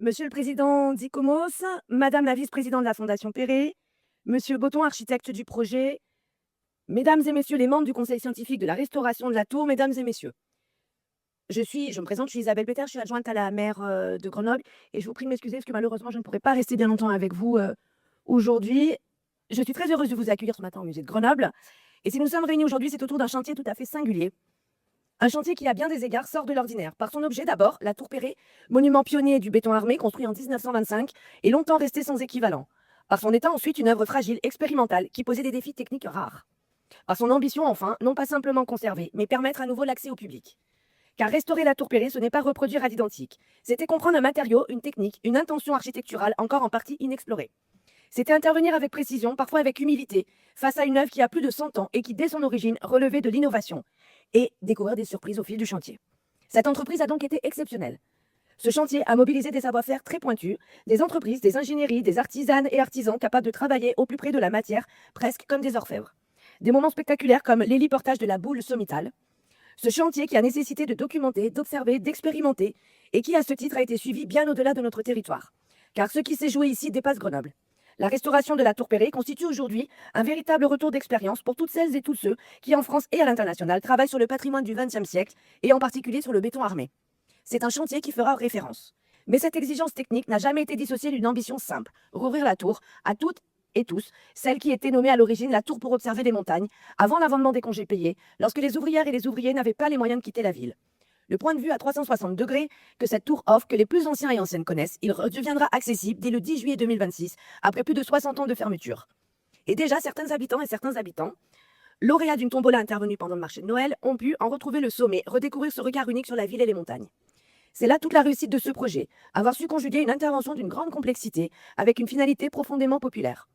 Monsieur le président d'ICOMOS, madame la vice-présidente de la Fondation Perret, monsieur Botton, architecte du projet, mesdames et messieurs les membres du conseil scientifique de la restauration de la tour, mesdames et messieurs. Je me présente, je suis Isabelle Peter, je suis adjointe à la maire de Grenoble et je vous prie de m'excuser parce que malheureusement je ne pourrai pas rester bien longtemps avec vous aujourd'hui. Je suis très heureuse de vous accueillir ce matin au musée de Grenoble. Et si nous sommes réunis aujourd'hui, c'est autour d'un chantier tout à fait singulier. Un chantier qui, à bien des égards, sort de l'ordinaire. Par son objet d'abord, la tour Perret, monument pionnier du béton armé construit en 1925 et longtemps resté sans équivalent. Par son état ensuite, une œuvre fragile, expérimentale, qui posait des défis techniques rares. Par son ambition enfin, non pas simplement conserver, mais permettre à nouveau l'accès au public. Car restaurer la tour Perret, ce n'est pas reproduire à l'identique. C'était comprendre un matériau, une technique, une intention architecturale encore en partie inexplorée. C'était intervenir avec précision, parfois avec humilité, face à une œuvre qui a plus de 100 ans et qui, dès son origine, relevait de l'innovation, et découvrir des surprises au fil du chantier. Cette entreprise a donc été exceptionnelle. Ce chantier a mobilisé des savoir-faire très pointus, des entreprises, des ingénieries, des artisanes et artisans capables de travailler au plus près de la matière, presque comme des orfèvres. Des moments spectaculaires comme l'héliportage de la boule sommitale. Ce chantier qui a nécessité de documenter, d'observer, d'expérimenter, et qui, à ce titre, a été suivi bien au-delà de notre territoire. Car ce qui s'est joué ici dépasse Grenoble. La restauration de la tour Perret constitue aujourd'hui un véritable retour d'expérience pour toutes celles et tous ceux qui, en France et à l'international, travaillent sur le patrimoine du XXe siècle et en particulier sur le béton armé. C'est un chantier qui fera référence. Mais cette exigence technique n'a jamais été dissociée d'une ambition simple, rouvrir la tour à toutes et tous, celle qui était nommée à l'origine la tour pour observer les montagnes, avant l'avènement des congés payés, lorsque les ouvrières et les ouvriers n'avaient pas les moyens de quitter la ville. Le point de vue à 360 degrés que cette tour offre, que les plus anciens et anciennes connaissent, il redeviendra accessible dès le 10 juillet 2026, après plus de 60 ans de fermeture. Et déjà, certains habitants et certains habitants, lauréats d'une tombola intervenue pendant le marché de Noël, ont pu en retrouver le sommet, redécouvrir ce regard unique sur la ville et les montagnes. C'est là toute la réussite de ce projet, avoir su conjuguer une intervention d'une grande complexité avec une finalité profondément populaire.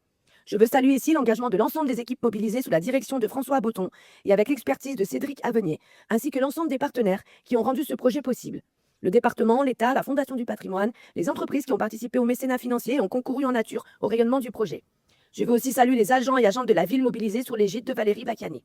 Je veux saluer ici l'engagement de l'ensemble des équipes mobilisées sous la direction de François Botton et avec l'expertise de Cédric Avenier, ainsi que l'ensemble des partenaires qui ont rendu ce projet possible. Le département, l'État, la Fondation du patrimoine, les entreprises qui ont participé au mécénat financier et ont concouru en nature au rayonnement du projet. Je veux aussi saluer les agents et agentes de la ville mobilisés sous l'égide de Valérie Bacchiani.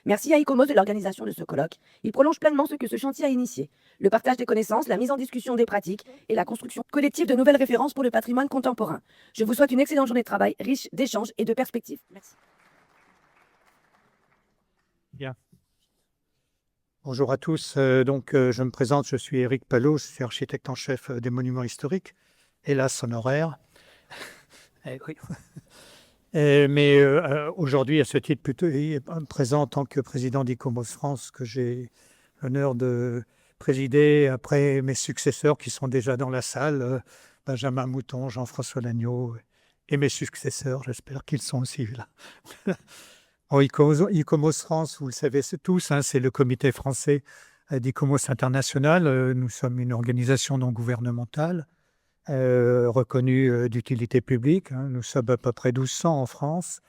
Merci à ICOMOS de l'organisation de ce colloque. Il prolonge pleinement ce que ce chantier a initié. Le partage des connaissances, la mise en discussion des pratiques et la construction collective de nouvelles références pour le patrimoine contemporain. Je vous souhaite une excellente journée de travail, riche d'échanges et de perspectives. Merci. Bien. Bonjour à tous. Je me présente, je suis Éric Palot, je suis architecte en chef des monuments historiques, hélas honoraire. Oui. Aujourd'hui, à ce titre, plutôt présent en tant que président d'ICOMOS France, que j'ai l'honneur de présider après mes successeurs qui sont déjà dans la salle, Benjamin Mouton, Jean-François Lagneau, et mes successeurs, j'espère qu'ils sont aussi là. ICOMOS France, vous le savez tous, c'est le comité français d'ICOMOS International. Nous sommes une organisation non gouvernementale reconnue d'utilité publique. Nous sommes à peu près 1200 en France,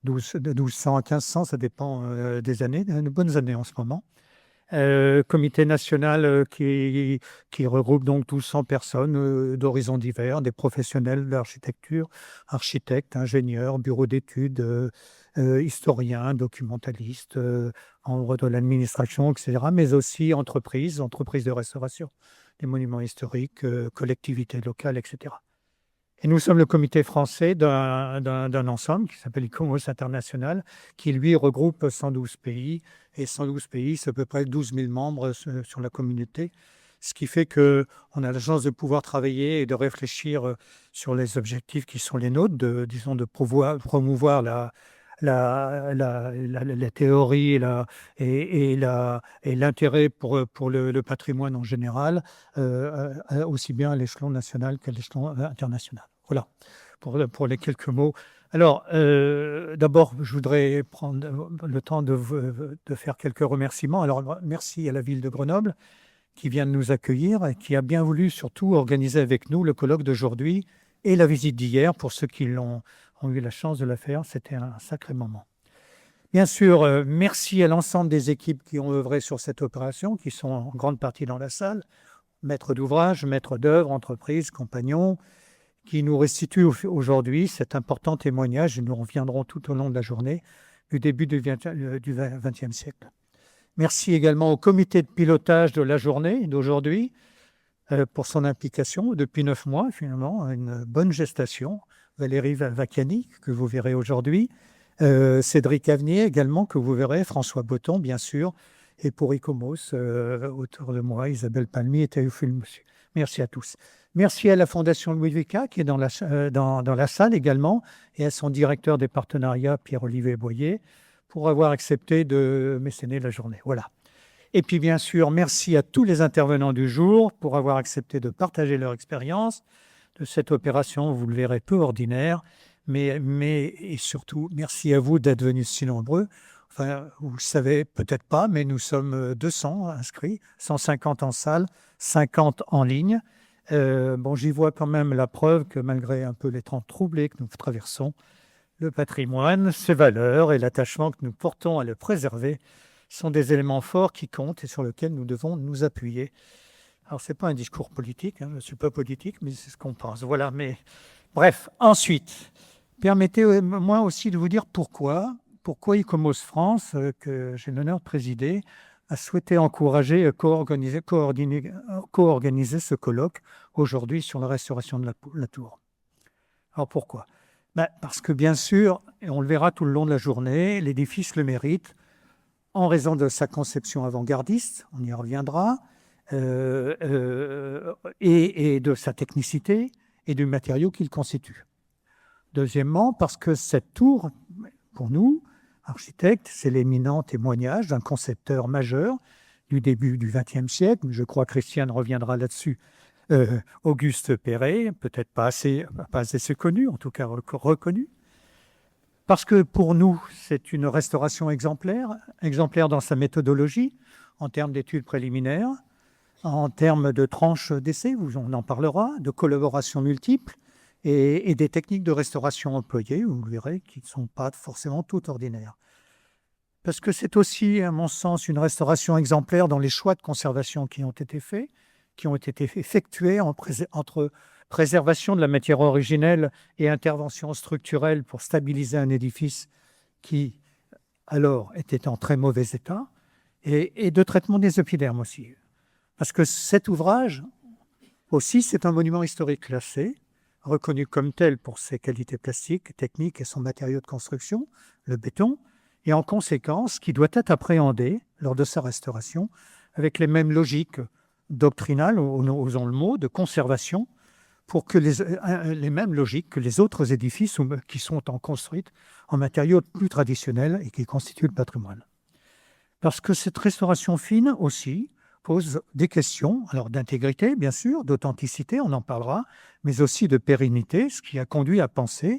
de 1200 à 1500, ça dépend des années, de bonnes années en ce moment. Comité national qui regroupe donc 1200 personnes d'horizons divers, des professionnels de l'architecture, architectes, ingénieurs, bureaux d'études, historiens, documentalistes, membres de l'administration, etc., mais aussi entreprises de restauration des monuments historiques, collectivités locales, etc. Et nous sommes le comité français d'un ensemble qui s'appelle ICOMOS International, qui lui regroupe 112 pays, et 112 pays, c'est à peu près 12 000 membres sur la communauté, ce qui fait qu'on a la chance de pouvoir travailler et de réfléchir sur les objectifs qui sont les nôtres, de promouvoir la théorie et l'intérêt pour le patrimoine en général, aussi bien à l'échelon national qu'à l'échelon international. Voilà, pour les quelques mots. Alors, d'abord, je voudrais prendre le temps de faire quelques remerciements. Alors, merci à la ville de Grenoble qui vient de nous accueillir et qui a bien voulu surtout organiser avec nous le colloque d'aujourd'hui et la visite d'hier. Pour ceux qui ont eu la chance de la faire, c'était un sacré moment. Bien sûr, merci à l'ensemble des équipes qui ont œuvré sur cette opération, qui sont en grande partie dans la salle, maîtres d'ouvrage, maîtres d'œuvre, entreprises, compagnons, qui nous restituent aujourd'hui cet important témoignage, et nous reviendrons tout au long de la journée, du début du XXe siècle. Merci également au comité de pilotage de la journée d'aujourd'hui, pour son implication depuis 9 mois, finalement, une bonne gestation. Valérie Vacchiani, que vous verrez aujourd'hui, Cédric Avenier également, que vous verrez, François Botton, bien sûr, et pour ICOMOS, autour de moi, Isabelle Palmy et Théophile Moussu. Merci à tous. Merci à la Fondation Louis Vuitton, qui est dans la salle également, et à son directeur des partenariats, Pierre-Olivier Boyer, pour avoir accepté de mécéner la journée. Voilà. Et puis, bien sûr, merci à tous les intervenants du jour pour avoir accepté de partager leur expérience de cette opération, vous le verrez, peu ordinaire, et surtout, merci à vous d'être venus si nombreux. Enfin, vous le savez peut-être pas, mais nous sommes 200 inscrits, 150 en salle, 50 en ligne. J'y vois quand même la preuve que malgré un peu les temps troublés que nous traversons, le patrimoine, ses valeurs et l'attachement que nous portons à le préserver sont des éléments forts qui comptent et sur lesquels nous devons nous appuyer. Alors, ce n'est pas un discours politique, je ne suis pas politique, mais c'est ce qu'on pense. Voilà, mais bref, ensuite, permettez-moi aussi de vous dire pourquoi ICOMOS France, que j'ai l'honneur de présider, a souhaité encourager et coorganiser ce colloque aujourd'hui sur la restauration de la tour. Alors pourquoi ? Parce que bien sûr, et on le verra tout le long de la journée, l'édifice le mérite en raison de sa conception avant-gardiste, on y reviendra, et de sa technicité et du matériau qu'il constitue. Deuxièmement, parce que cette tour, pour nous, architectes, c'est l'éminent témoignage d'un concepteur majeur du début du XXe siècle. Je crois que Christiane reviendra là-dessus. Auguste Perret, peut-être pas assez connu, en tout cas reconnu. Parce que pour nous, c'est une restauration exemplaire dans sa méthodologie, en termes d'études préliminaires, en termes de tranches d'essai, on en parlera, de collaborations multiples et des techniques de restauration employées, vous verrez, qui ne sont pas forcément toutes ordinaires. Parce que c'est aussi, à mon sens, une restauration exemplaire dans les choix de conservation qui ont été faits, qui ont été effectués entre préservation de la matière originelle et intervention structurelle pour stabiliser un édifice qui, alors, était en très mauvais état, et de traitement des épidermes aussi. Parce que cet ouvrage, aussi, c'est un monument historique classé, reconnu comme tel pour ses qualités plastiques, techniques et son matériau de construction, le béton, et en conséquence, qui doit être appréhendé lors de sa restauration avec les mêmes logiques doctrinales, osons le mot, de conservation, pour que les mêmes logiques que les autres édifices qui sont construits en matériaux plus traditionnels et qui constituent le patrimoine. Parce que cette restauration fine aussi pose des questions, alors d'intégrité bien sûr, d'authenticité, on en parlera, mais aussi de pérennité, ce qui a conduit à penser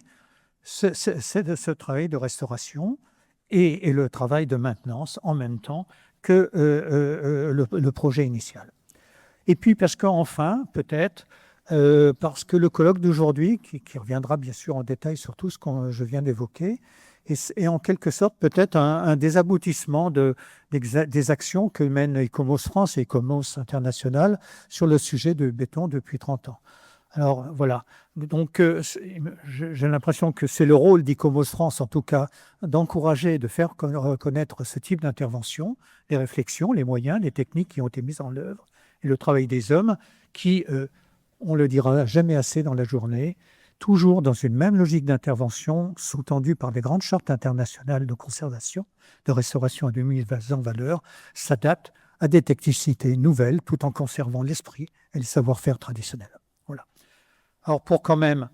ce travail de restauration et le travail de maintenance en même temps que le projet initial. Et puis parce qu'enfin, peut-être, parce que le colloque d'aujourd'hui, qui reviendra bien sûr en détail sur tout ce que je viens d'évoquer, est en quelque sorte peut-être un désaboutissement des actions que mènent ICOMOS France et ICOMOS International sur le sujet du béton depuis 30 ans. Alors voilà, donc j'ai l'impression que c'est le rôle d'ICOMOS France, en tout cas, d'encourager, de faire reconnaître ce type d'intervention, les réflexions, les moyens, les techniques qui ont été mises en œuvre, et le travail des hommes qui, on le dira jamais assez dans la journée, toujours dans une même logique d'intervention sous-tendue par des grandes chartes internationales de conservation, de restauration et de mise en valeur, s'adaptent à des technicités nouvelles tout en conservant l'esprit et le savoir-faire traditionnel. Voilà. Alors pour quand même,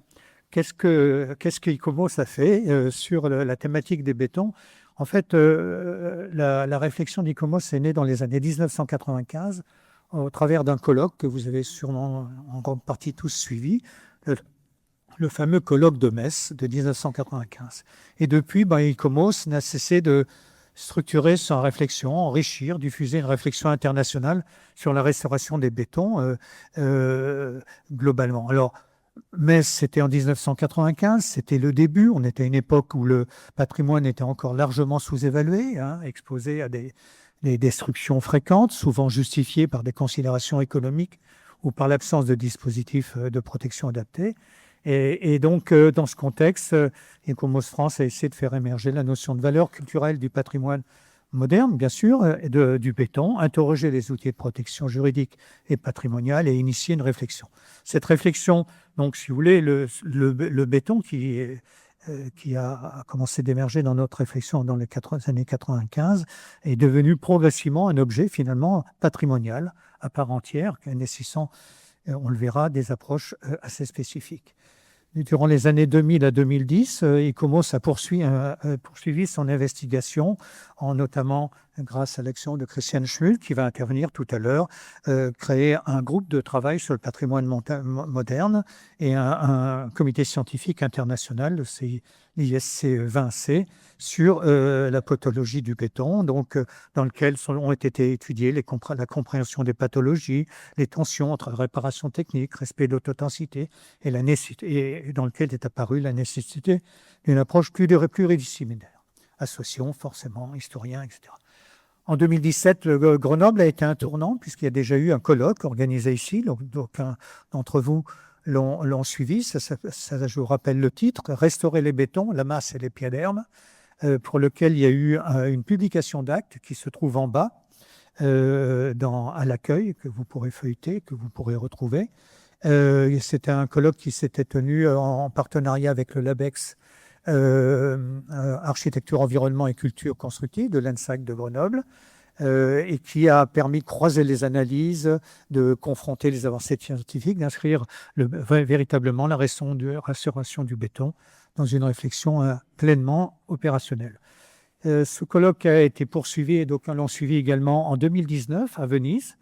qu'est-ce que ICOMOS a fait sur la thématique des bétons ? En fait, la réflexion d'ICOMOS est née dans les années 1995 au travers d'un colloque que vous avez sûrement en grande partie tous suivi, le fameux colloque de Metz de 1995. Et depuis, ICOMOS n'a cessé de structurer sa réflexion, enrichir, diffuser une réflexion internationale sur la restauration des bétons globalement. Alors, Metz, c'était en 1995, c'était le début. On était à une époque où le patrimoine était encore largement sous-évalué, exposé à des destructions fréquentes, souvent justifiées par des considérations économiques ou par l'absence de dispositifs de protection adaptés. Et donc, dans ce contexte, ICOMOS France a essayé de faire émerger la notion de valeur culturelle du patrimoine moderne, bien sûr, du béton, interroger les outils de protection juridique et patrimoniale et initier une réflexion. Cette réflexion, donc, si vous voulez, le béton qui a commencé d'émerger dans notre réflexion dans les années 95 est devenu progressivement un objet finalement patrimonial à part entière, nécessitant, on le verra, des approches assez spécifiques. Durant les années 2000 à 2010, ICOMOS a poursuivi son investigation, notamment grâce à l'action de Christian Schmull, qui va intervenir tout à l'heure, créer un groupe de travail sur le patrimoine moderne et un comité scientifique international, l'ISC 20C, sur la pathologie du béton, donc, dans lequel ont été étudiées la compréhension des pathologies, les tensions entre réparation technique, respect de l'authenticité et dans lequel est apparue la nécessité d'une approche pluridisciplinaire, associant forcément historiens, etc. En 2017, Grenoble a été un tournant puisqu'il y a déjà eu un colloque organisé ici. D'aucuns d'entre vous l'ont suivi. Ça, je vous rappelle le titre, « Restaurer les bétons, la masse et les pieds d'herbe », pour lequel il y a eu une publication d'actes qui se trouve en bas à l'accueil, que vous pourrez feuilleter, que vous pourrez retrouver. C'était un colloque qui s'était tenu en partenariat avec le LABEX, Architecture, Environnement et Culture Constructive de l'ENSAC de Grenoble, et qui a permis de croiser les analyses, de confronter les avancées scientifiques, d'inscrire véritablement la restauration du béton dans une réflexion pleinement opérationnelle. Ce colloque a été poursuivi, et d'aucuns l'ont suivi également en 2019 à Venise,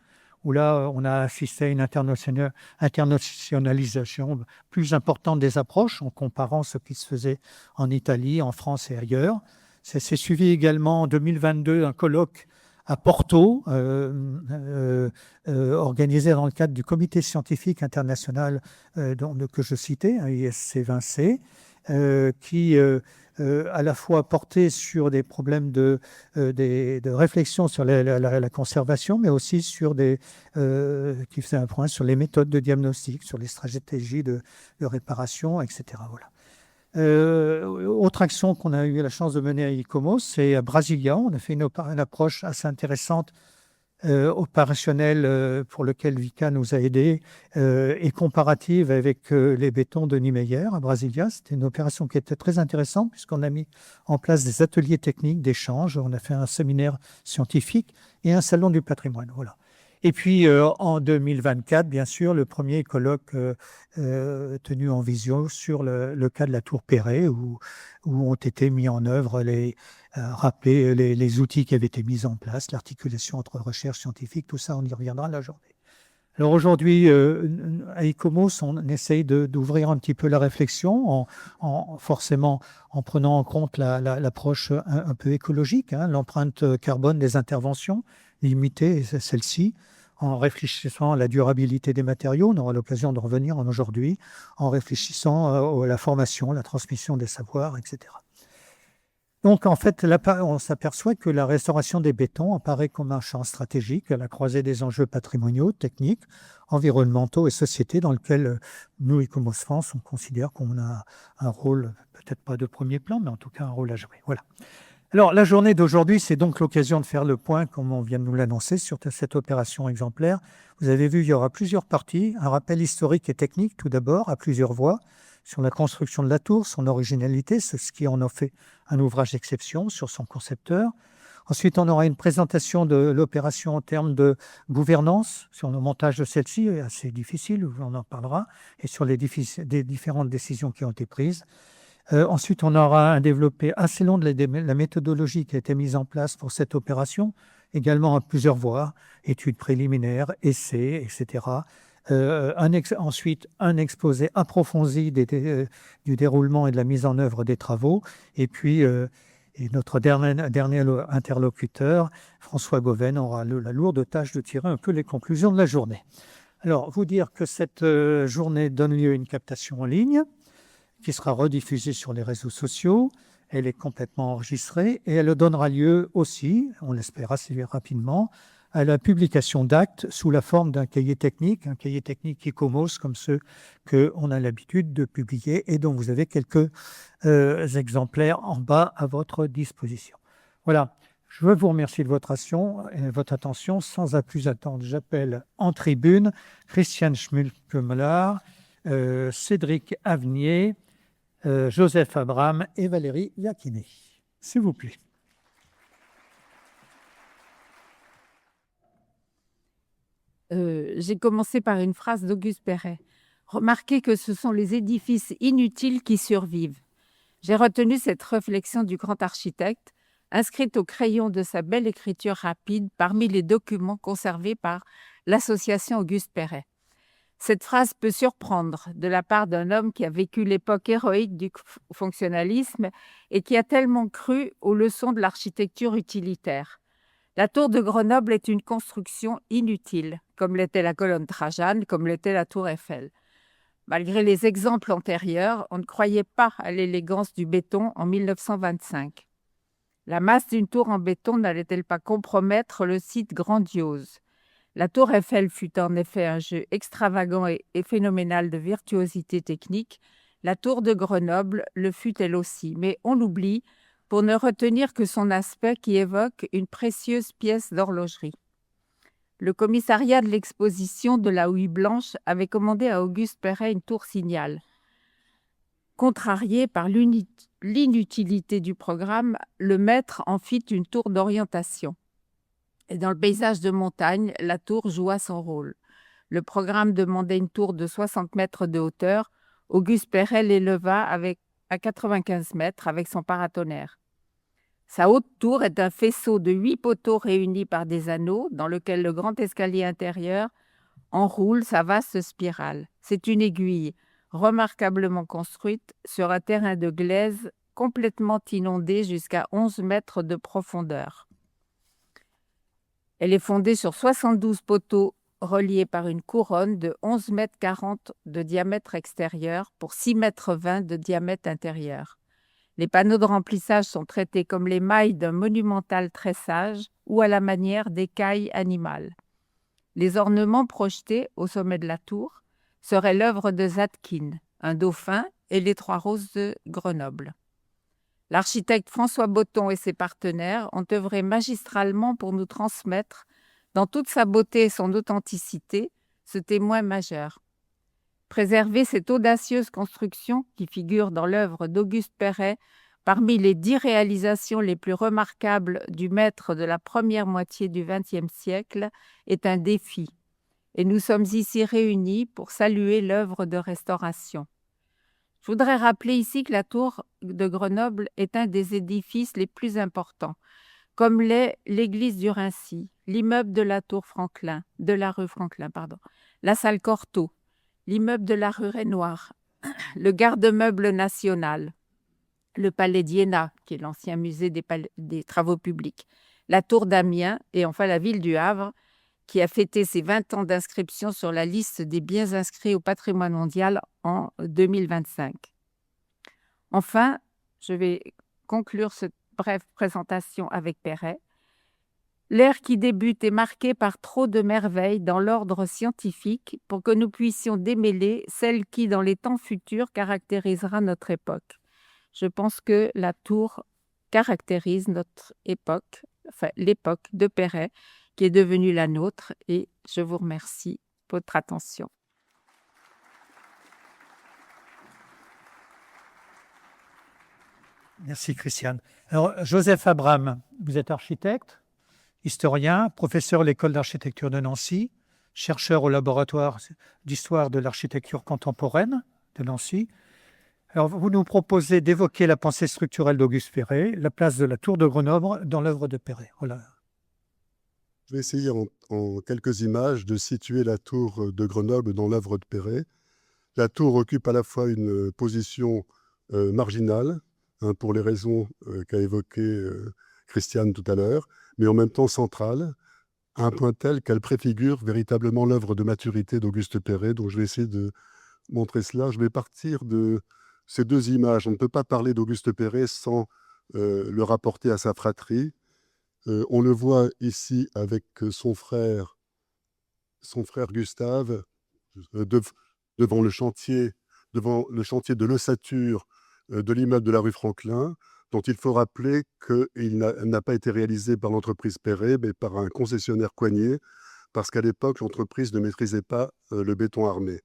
où là, on a assisté à une internationalisation plus importante des approches en comparant ce qui se faisait en Italie, en France et ailleurs. C'est suivi également en 2022 un colloque à Porto, organisé dans le cadre du comité scientifique international que je citais, ISC 20C, qui à la fois porté sur des problèmes de réflexion sur la conservation, mais aussi qui faisait un point sur les méthodes de diagnostic, sur les stratégies de réparation, etc. Voilà. Autre action qu'on a eu la chance de mener à ICOMOS, c'est à Brasilia. On a fait une approche assez intéressante opérationnelle pour lequel Vika nous a aidés et comparative avec les bétons de Niemeyer à Brasilia. C'était une opération qui était très intéressante puisqu'on a mis en place des ateliers techniques d'échange. On a fait un séminaire scientifique et un salon du patrimoine. Voilà. Et puis en 2024, bien sûr, le premier colloque tenu en visio sur le cas de la Tour Perret où ont été mis en œuvre rappeler les outils qui avaient été mis en place, l'articulation entre recherche scientifique, tout ça, on y reviendra la journée. Alors aujourd'hui, à ICOMOS, on essaye d'ouvrir un petit peu la réflexion, forcément en prenant en compte l'approche un peu écologique, l'empreinte carbone des interventions, limiter celle-ci, en réfléchissant à la durabilité des matériaux, on aura l'occasion de revenir aujourd'hui, en réfléchissant à la formation, la transmission des savoirs, etc. Donc, en fait, là, on s'aperçoit que la restauration des bétons apparaît comme un champ stratégique à la croisée des enjeux patrimoniaux, techniques, environnementaux et sociétés dans lequel nous, ICOMOS France, on considère qu'on a un rôle, peut-être pas de premier plan, mais en tout cas un rôle à jouer. Voilà. Alors, la journée d'aujourd'hui, c'est donc l'occasion de faire le point, comme on vient de nous l'annoncer, sur cette opération exemplaire. Vous avez vu, il y aura plusieurs parties. Un rappel historique et technique, tout d'abord, à plusieurs voix, sur la construction de la tour, son originalité, ce qui en a fait un ouvrage d'exception, sur son concepteur. Ensuite, on aura une présentation de l'opération en termes de gouvernance, sur le montage de celle-ci, assez difficile, on en parlera, et sur les différentes décisions qui ont été prises. Ensuite, on aura un développé assez long de la méthodologie qui a été mise en place pour cette opération, également à plusieurs voies, études préliminaires, essais, etc. Ensuite, un exposé approfondi du déroulement et de la mise en œuvre des travaux. Et puis, notre dernier interlocuteur, François Goven, aura la lourde tâche de tirer un peu les conclusions de la journée. Alors, vous dire que cette journée donne lieu à une captation en ligne, qui sera rediffusée sur les réseaux sociaux. Elle est complètement enregistrée et elle donnera lieu aussi, on l'espère assez rapidement, à la publication d'actes sous la forme d'un cahier technique ICOMOS comme ceux qu'on a l'habitude de publier et dont vous avez quelques exemplaires en bas à votre disposition. Voilà. Je veux vous remercier de votre attention. Sans plus attendre, j'appelle en tribune Christiane Schmulke-Müller, Cédric Avenier, Joseph Abraham et Valérie Jacquinet. S'il vous plaît. J'ai commencé par une phrase d'Auguste Perret. Remarquez que ce sont les édifices inutiles qui survivent. J'ai retenu cette réflexion du grand architecte, inscrite au crayon de sa belle écriture rapide parmi les documents conservés par l'association Auguste Perret. Cette phrase peut surprendre de la part d'un homme qui a vécu l'époque héroïque du fonctionnalisme et qui a tellement cru aux leçons de l'architecture utilitaire. La tour de Grenoble est une construction inutile, comme l'était la colonne Trajane, comme l'était la tour Eiffel. Malgré les exemples antérieurs, on ne croyait pas à l'élégance du béton en 1925. La masse d'une tour en béton n'allait-elle pas compromettre le site grandiose ? La tour Eiffel fut en effet un jeu extravagant et phénoménal de virtuosité technique. La tour de Grenoble le fut elle aussi, mais on l'oublie pour ne retenir que son aspect qui évoque une précieuse pièce d'horlogerie. Le commissariat de l'exposition de la Houille Blanche avait commandé à Auguste Perret une tour signal. Contrarié par l'inutilité du programme, le maître en fit une tour d'orientation. Et dans le paysage de montagne, la tour joua son rôle. Le programme demandait une tour de 60 mètres de hauteur. Auguste Perret l'éleva à 95 mètres avec son paratonnerre. Sa haute tour est un faisceau de 8 poteaux réunis par des anneaux dans lequel le grand escalier intérieur enroule sa vaste spirale. C'est une aiguille remarquablement construite sur un terrain de glaise complètement inondé jusqu'à 11 mètres de profondeur. Elle est fondée sur 72 poteaux reliés par une couronne de 11,40 mètres de diamètre extérieur pour 6,20 mètres de diamètre intérieur. Les panneaux de remplissage sont traités comme les mailles d'un monumental tressage ou à la manière d'écailles animales. Les ornements projetés au sommet de la tour seraient l'œuvre de Zadkine, un dauphin et les Trois Roses de Grenoble. L'architecte François Botton et ses partenaires ont œuvré magistralement pour nous transmettre, dans toute sa beauté et son authenticité, ce témoin majeur. Préserver cette audacieuse construction qui figure dans l'œuvre d'Auguste Perret parmi les 10 réalisations les plus remarquables du maître de la première moitié du XXe siècle est un défi. Et nous sommes ici réunis pour saluer l'œuvre de restauration. Je voudrais rappeler ici que la tour de Grenoble est un des édifices les plus importants, comme l'est l'église du Raincy, l'immeuble de la rue Franklin, la salle Cortot, l'immeuble de la rue Renoir, le garde-meuble national, le palais d'Iéna, qui est l'ancien musée des travaux publics, la tour d'Amiens et enfin la ville du Havre, qui a fêté ses 20 ans d'inscription sur la liste des biens inscrits au patrimoine mondial en 2025. Enfin, je vais conclure cette brève présentation avec Perret. L'ère qui débute est marquée par trop de merveilles dans l'ordre scientifique pour que nous puissions démêler celle qui, dans les temps futurs, caractérisera notre époque. Je pense que la tour caractérise notre époque, enfin l'époque de Perret, qui est devenue la nôtre, et je vous remercie pour votre attention. Merci Christiane. Alors, Joseph Abraham, vous êtes architecte, historien, professeur à l'École d'architecture de Nancy, chercheur au laboratoire d'histoire de l'architecture contemporaine de Nancy. Alors, vous nous proposez d'évoquer la pensée structurelle d'Auguste Perret, la place de la tour de Grenoble dans l'œuvre de Perret. Voilà. Je vais essayer en quelques images de situer la tour de Grenoble dans l'œuvre de Perret. La tour occupe à la fois une position marginale, pour les raisons qu'a évoquées Christiane tout à l'heure, mais en même temps centrale, à un point tel qu'elle préfigure véritablement l'œuvre de maturité d'Auguste Perret. Donc je vais essayer de montrer cela. Je vais partir de ces deux images. On ne peut pas parler d'Auguste Perret sans le rapporter à sa fratrie. On le voit ici avec son frère Gustave, devant le chantier de l'ossature de l'immeuble de la rue Franklin. dont il faut rappeler qu'il n'a pas été réalisé par l'entreprise Perret, mais par un concessionnaire Coignet, parce qu'à l'époque, l'entreprise ne maîtrisait pas le béton armé.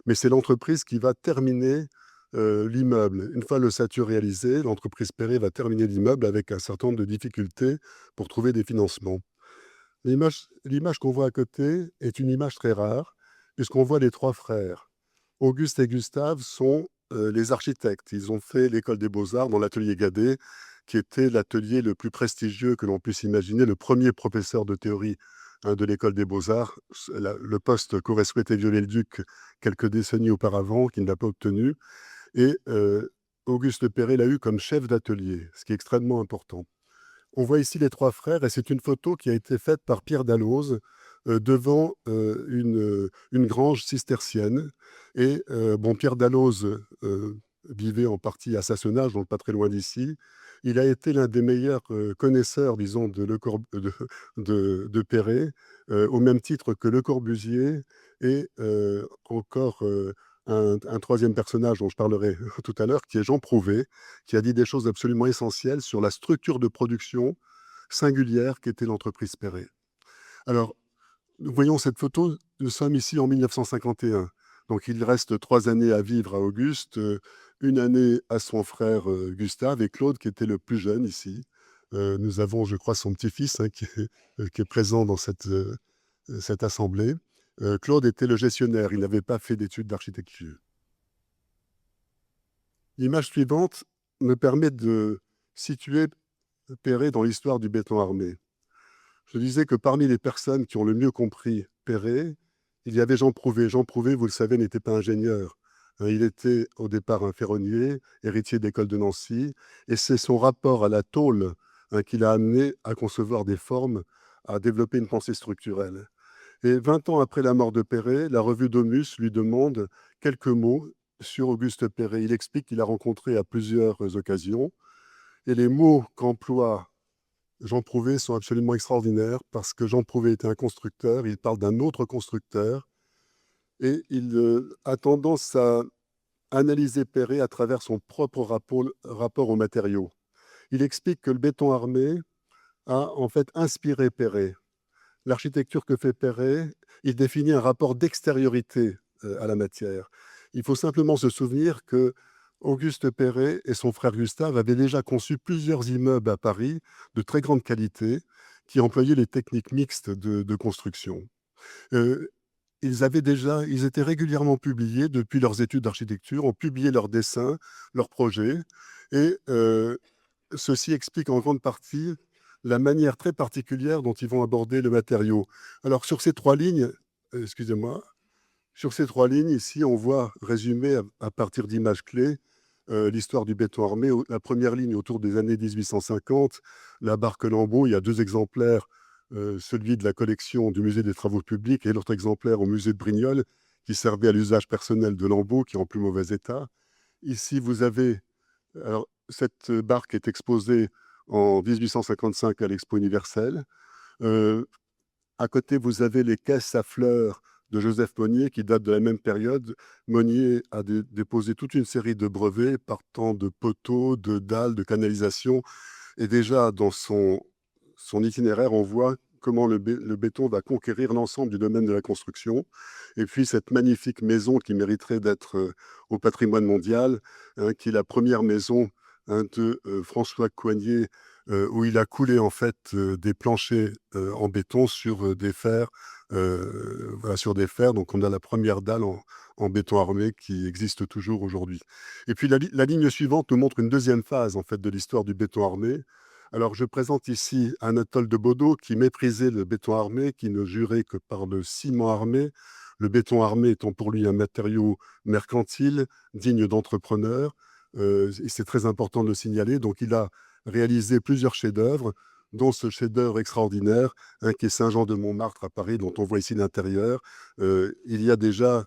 Mais c'est l'entreprise qui va terminer l'immeuble. Une fois le statut réalisé, l'entreprise Perret va terminer l'immeuble avec un certain nombre de difficultés pour trouver des financements. L'image qu'on voit à côté est une image très rare, puisqu'on voit les trois frères. Auguste et Gustave sont les architectes. Ils ont fait l'école des beaux-arts dans l'atelier Gadet, qui était l'atelier le plus prestigieux que l'on puisse imaginer, le premier professeur de théorie de l'école des beaux-arts, le poste qu'aurait souhaité Viollet-le-Duc quelques décennies auparavant, qu'il n'a pas obtenu. Et Auguste Perret l'a eu comme chef d'atelier, ce qui est extrêmement important. On voit ici les trois frères, et c'est une photo qui a été faite par Pierre Dalloz devant une grange cistercienne. Et Pierre Dalloz vivait en partie à Sassenage, donc pas très loin d'ici. Il a été l'un des meilleurs connaisseurs, disons, de Perret, au même titre que Le Corbusier et encore un troisième personnage dont je parlerai tout à l'heure, qui est Jean Prouvé, qui a dit des choses absolument essentielles sur la structure de production singulière qu'était l'entreprise Perret. Alors, nous voyons cette photo, nous sommes ici en 1951. Donc, il reste 3 années à vivre à Auguste, 1 année à son frère Gustave et Claude, qui était le plus jeune ici. Nous avons, je crois, son petit-fils qui est présent dans cette assemblée. Claude était le gestionnaire, il n'avait pas fait d'études d'architecture. L'image suivante me permet de situer Perret dans l'histoire du béton armé. Je disais que parmi les personnes qui ont le mieux compris Perret, il y avait Jean Prouvé. Jean Prouvé, vous le savez, n'était pas ingénieur. Il était au départ un ferronnier, héritier de l'école de Nancy, et c'est son rapport à la tôle qui l'a amené à concevoir des formes, à développer une pensée structurelle. Et 20 ans après la mort de Perret, la revue Domus lui demande quelques mots sur Auguste Perret. Il explique qu'il a rencontré à plusieurs occasions, et les mots qu'emploie Jean Prouvé sont absolument extraordinaires, parce que Jean Prouvé était un constructeur, il parle d'un autre constructeur, et il a tendance à analyser Perret à travers son propre rapport aux matériaux. Il explique que le béton armé a en fait inspiré Perret. L'architecture que fait Perret, il définit un rapport d'extériorité à la matière. Il faut simplement se souvenir que Auguste Perret et son frère Gustave avaient déjà conçu plusieurs immeubles à Paris de très grande qualité qui employaient les techniques mixtes de construction. Ils étaient régulièrement publiés depuis leurs études d'architecture, ont publié leurs dessins, leurs projets, et ceci explique en grande partie la manière très particulière dont ils vont aborder le matériau. Alors sur ces 3 lignes, sur ces 3 lignes, ici, on voit résumé à partir d'images clés l'histoire du béton armé. La première ligne autour des années 1850, la barque Lambeau, il y a 2 exemplaires, celui de la collection du musée des travaux publics et l'autre exemplaire au musée de Brignoles, qui servait à l'usage personnel de Lambeau, qui est en plus mauvais état. Ici, vous avez... Alors, cette barque est exposée en 1855 à l'Expo universelle. À côté, vous avez les caisses à fleurs de Joseph Monnier, qui datent de la même période. Monnier a déposé toute une série de brevets partant de poteaux, de dalles, de canalisations. Et déjà, dans son itinéraire, on voit comment le béton va conquérir l'ensemble du domaine de la construction. Et puis, cette magnifique maison qui mériterait d'être au patrimoine mondial, qui est la première maison de François Coignet, où il a coulé en fait des planchers en béton sur des fers. Donc on a la première dalle en béton armé qui existe toujours aujourd'hui. Et puis la ligne suivante nous montre une deuxième phase en fait de l'histoire du béton armé. Alors je présente ici Anatole de Baudot qui méprisait le béton armé, qui ne jurait que par le ciment armé. Le béton armé étant pour lui un matériau mercantile, digne d'entrepreneur. Et c'est très important de le signaler. Donc il a réalisé plusieurs chefs-d'œuvre, dont ce chef-d'œuvre extraordinaire, qui est Saint-Jean-de-Montmartre à Paris, dont on voit ici l'intérieur. Il y a déjà,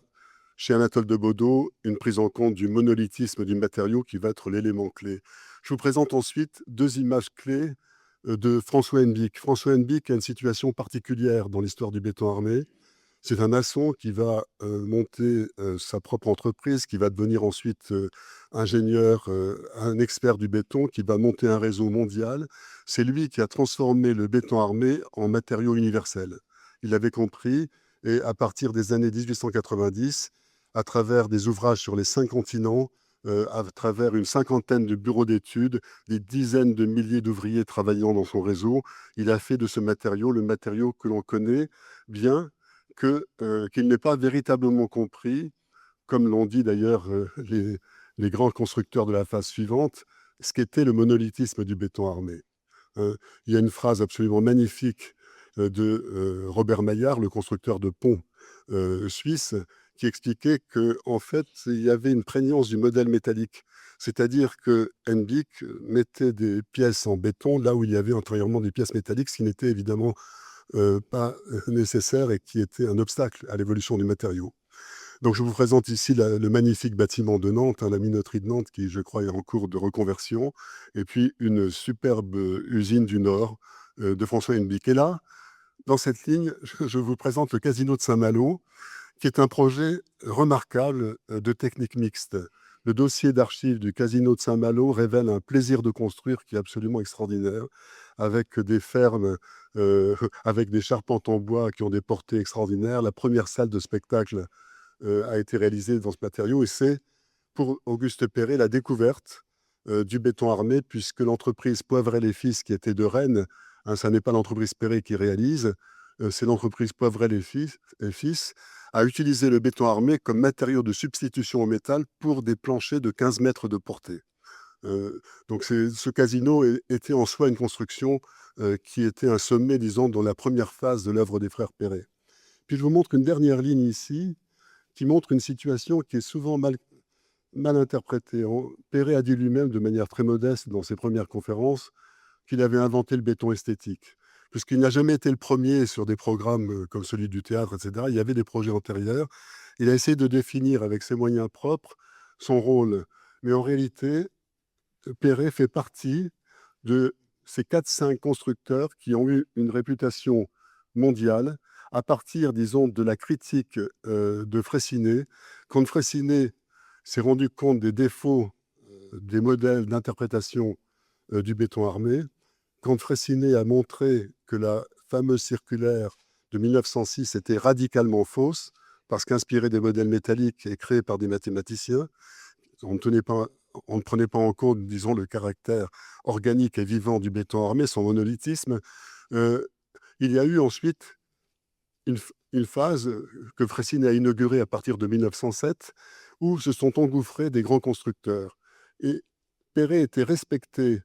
chez Anatole de Baudot, une prise en compte du monolithisme du matériau qui va être l'élément clé. Je vous présente ensuite 2 images clés de François Hennebique. François Hennebique a une situation particulière dans l'histoire du béton armé. C'est un maçon qui va monter sa propre entreprise, qui va devenir ensuite ingénieur, un expert du béton, qui va monter un réseau mondial. C'est lui qui a transformé le béton armé en matériau universel. Il l'avait compris et à partir des années 1890, à travers des ouvrages sur les 5 continents, à travers une cinquantaine de bureaux d'études, des dizaines de milliers d'ouvriers travaillant dans son réseau, il a fait de ce matériau le matériau que l'on connaît bien, qu'il n'est pas véritablement compris, comme l'ont dit d'ailleurs les grands constructeurs de la phase suivante, ce qu'était le monolithisme du béton armé. Il y a une phrase absolument magnifique de Robert Maillard, le constructeur de ponts suisse, qui expliquait qu'en fait, il y avait une prégnance du modèle métallique. C'est-à-dire que Henbik mettait des pièces en béton là où il y avait antérieurement des pièces métalliques, ce qui n'était évidemment pas nécessaire et qui était un obstacle à l'évolution du matériau. Donc je vous présente ici le magnifique bâtiment de Nantes, la minoterie de Nantes, qui je crois est en cours de reconversion, et puis une superbe usine du Nord de François Henbik. Et là, dans cette ligne, je vous présente le casino de Saint-Malo, qui est un projet remarquable de technique mixte. Le dossier d'archives du casino de Saint-Malo révèle un plaisir de construire qui est absolument extraordinaire, avec des fermes, avec des charpentes en bois qui ont des portées extraordinaires. La première salle de spectacle a été réalisée dans ce matériau et c'est, pour Auguste Perret, la découverte du béton armé, puisque l'entreprise Poivret et Fils, qui était de Rennes, ça n'est pas l'entreprise Perret qui réalise, c'est l'entreprise Poivret et Fils, a utilisé le béton armé comme matériau de substitution au métal pour des planchers de 15 mètres de portée. Donc ce casino était en soi une construction qui était un sommet, disons, dans la première phase de l'œuvre des frères Perret. Puis je vous montre une dernière ligne ici, qui montre une situation qui est souvent mal interprétée. Perret a dit lui-même, de manière très modeste dans ses premières conférences, qu'il avait inventé le béton esthétique, puisqu'il n'a jamais été le premier sur des programmes comme celui du théâtre, etc. Il y avait des projets antérieurs. Il a essayé de définir avec ses moyens propres son rôle. Mais en réalité, Perret fait partie de ces 4-5 constructeurs qui ont eu une réputation mondiale à partir, disons, de la critique de Freycinet. Quand Freycinet s'est rendu compte des défauts des modèles d'interprétation du béton armé, quand Freycinet a montré que la fameuse circulaire de 1906 était radicalement fausse, parce qu'inspirée des modèles métalliques et créée par des mathématiciens, on ne prenait pas en compte, disons, le caractère organique et vivant du béton armé, son monolithisme. Il y a eu ensuite une phase que Freycinet a inaugurée à partir de 1907, où se sont engouffrés des grands constructeurs. Et Perret était respecté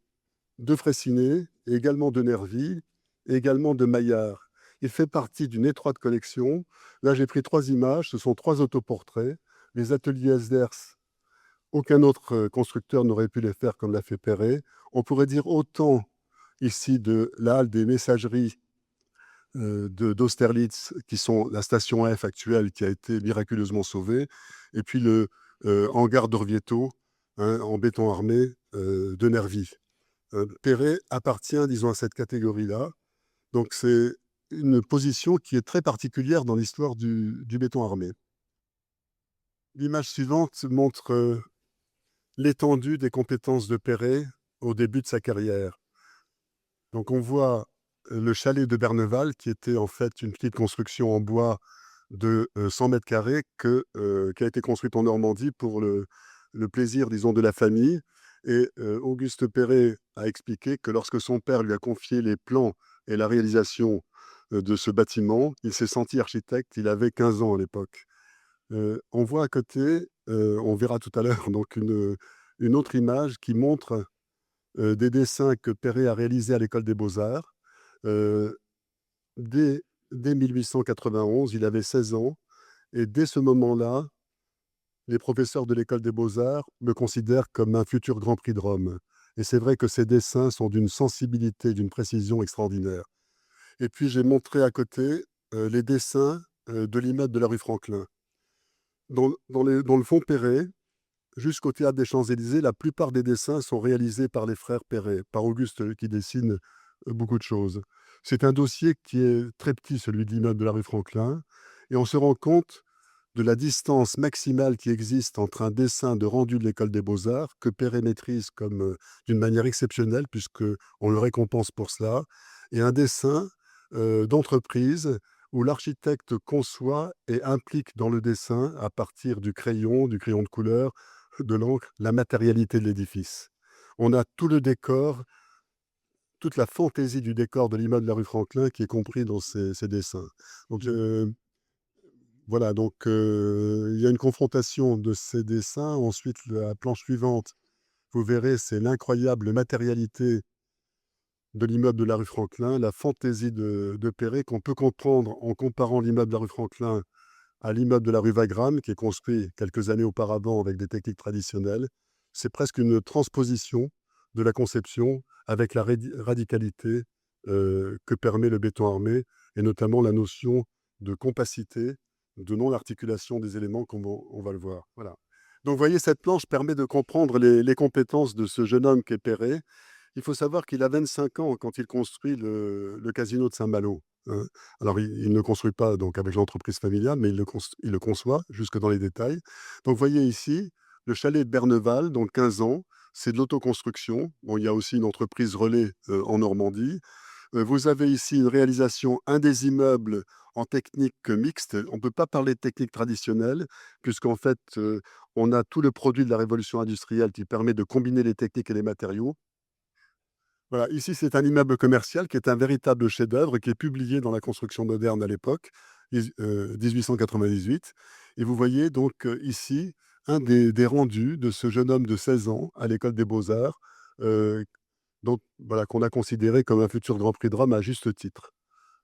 de Freycinet, et également de Nerville, et également de Maillard. Il fait partie d'une étroite collection. Là, j'ai pris 3 images, ce sont 3 autoportraits. Les ateliers Esders, aucun autre constructeur n'aurait pu les faire comme l'a fait Perret. On pourrait dire autant ici de la halle des messageries d'Austerlitz, qui sont la station F actuelle qui a été miraculeusement sauvée, et puis le hangar d'Orvieto, en béton armé de Nerville. Perret appartient, disons, à cette catégorie-là. Donc c'est une position qui est très particulière dans l'histoire du béton armé. L'image suivante montre l'étendue des compétences de Perret au début de sa carrière. Donc on voit le chalet de Berneval, qui était en fait une petite construction en bois de 100 mètres carrés qui a été construite en Normandie pour le plaisir, disons, de la famille. Et Auguste Perret a expliqué que lorsque son père lui a confié les plans et la réalisation de ce bâtiment, il s'est senti architecte. Il avait 15 ans à l'époque. On voit à côté, on verra tout à l'heure, donc une autre image qui montre des dessins que Perret a réalisés à l'École des Beaux-Arts. Dès 1891, il avait 16 ans, et dès ce moment-là, les professeurs de l'École des Beaux-Arts me considèrent comme un futur Grand Prix de Rome. Et c'est vrai que ces dessins sont d'une sensibilité, d'une précision extraordinaire. Et puis j'ai montré à côté les dessins de l'immeuble de la rue Franklin. Dans le fond Perret, jusqu'au théâtre des Champs-Élysées, la plupart des dessins sont réalisés par les frères Perret, par Auguste qui dessine beaucoup de choses. C'est un dossier qui est très petit, celui de l'immeuble de la rue Franklin. Et on se rend compte de la distance maximale qui existe entre un dessin de rendu de l'école des beaux-arts, que Perret maîtrise d'une manière exceptionnelle, puisqu'on le récompense pour cela, et un dessin d'entreprise où l'architecte conçoit et implique dans le dessin, à partir du crayon de couleur, de l'encre, la matérialité de l'édifice. On a tout le décor, toute la fantaisie du décor de l'immeuble de la rue Franklin qui est compris dans ces dessins. Donc, voilà, donc il y a une confrontation de ces dessins. Ensuite, la planche suivante, vous verrez, c'est l'incroyable matérialité de l'immeuble de la rue Franklin, la fantaisie de Perret, qu'on peut comprendre en comparant l'immeuble de la rue Franklin à l'immeuble de la rue Wagram, qui est construit quelques années auparavant avec des techniques traditionnelles. C'est presque une transposition de la conception avec la radicalité que permet le béton armé, et notamment la notion de compacité, de non-articulation des éléments, comme on va le voir. Voilà. Donc, vous voyez, cette planche permet de comprendre les compétences de ce jeune homme qu'est Perret. Il faut savoir qu'il a 25 ans quand il construit le casino de Saint-Malo. Hein. Alors, il ne construit pas donc avec l'entreprise familiale, mais il le conçoit jusque dans les détails. Donc, vous voyez ici, le chalet de Berneval, donc 15 ans, c'est de l'autoconstruction. Bon, il y a aussi une entreprise relais en Normandie. Vous avez ici une réalisation, un des immeubles en technique mixte. On ne peut pas parler de technique traditionnelle, puisqu'en fait, on a tout le produit de la révolution industrielle qui permet de combiner les techniques et les matériaux. Voilà, ici, c'est un immeuble commercial qui est un véritable chef-d'œuvre, qui est publié dans la construction moderne à l'époque, 1898. Et vous voyez donc ici un des rendus de ce jeune homme de 16 ans à l'école des beaux-arts, voilà, qu'on a considéré comme un futur Grand Prix de Rome à juste titre.